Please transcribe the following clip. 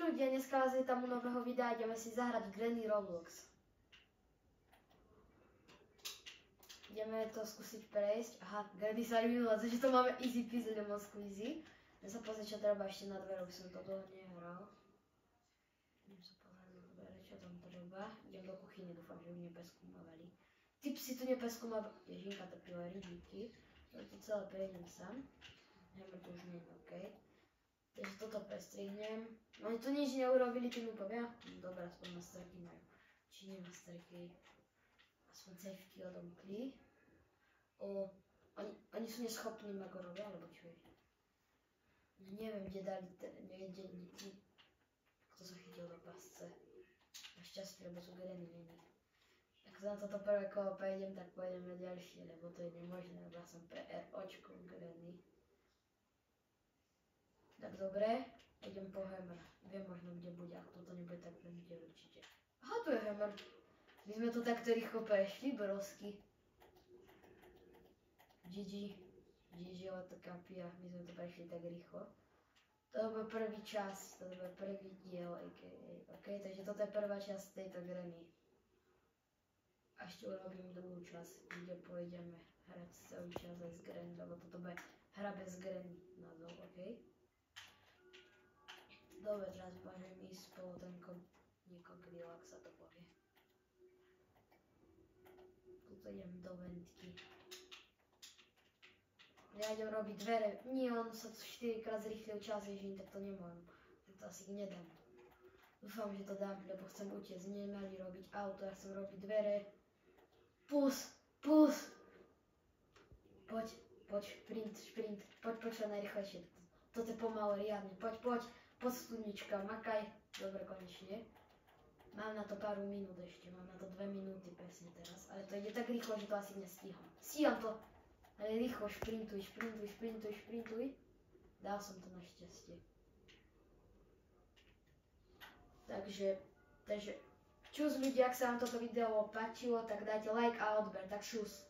ľudia, dneska vás je tam u nového videa, ideme si zahrať Granny Roblox. Ideme to skúsiť prejsť. Aha, Granny sa aj minula, takže to máme easy peasy, lemon squeezy. Idem sa pozrieť, čo treba ešte na dvere, už som to dlho nehral. Idem sa pozrieť na dvere, čo tam treba. Idem do kuchyne, dúfam, že ju nepeskúmavali. Tipsy tu nepeskúmavali. Ježinka to pilery, díky. To celé prejdem sám. Hammer tu už nie je OK. Takže toto prestrihnem. Oni tu nič neurobili, tým upovia. Dobre, aspoň na streky majú. Či nie na streky. Aspoň safety odomkli. Oni sú neschopní magorovia, alebo čo je? Neviem, kde dali niekde. Kto sa chytil do pasce. Našťastie, lebo sú Granny není. Ak na toto prvé kolo prejdem, tak pôjdem na ďalšie, lebo to je nemožné, lebo ja som PROčko Granny. Tak dobre, idem po Hammer. Viem možno, kde bude, ak toto nebude, tak bude určite. Aha, tu je Hammer. My sme to takto rýchlo prešli, brosky. GG, Otokapia, my sme to prešli tak rýchlo. To bol prvý čas, to bol prvý diel, OK, takže toto je prvá časť tejto Granny. A ešte urobím druhú časť, kde pôjdeme hrať celý čas aj s Granny, lebo toto bude hra bez Granny názov, OK? Dobre, teraz môžem ísť spolu ten nekokril, ak sa to povie. Tuto idem do ventky. Ja idem robiť dvere. Nie, on sa 4-krát zrýchlil čas, ježiň, tak to nemôžem. Tak to asi nedám. Dúfam, že to dám, lebo chcem utiecť. Nemali robiť auto, ja chcem robiť dvere. Pus! Poď, šprint. Poď čo najrychlejšie. Toto je pomaly riadne. Poď, studnička, makaj. Dobre, konečne. Mám na to pár minút ešte, mám na to 2 minúty presne teraz. Ale to ide tak rýchlo, že to asi nestíham. Stíham to! Ale rýchlo, šprintuj. Dal som to našťastie. Takže, čus ľudia, ak sa vám toto video páčilo, tak dajte like a odber, tak čus.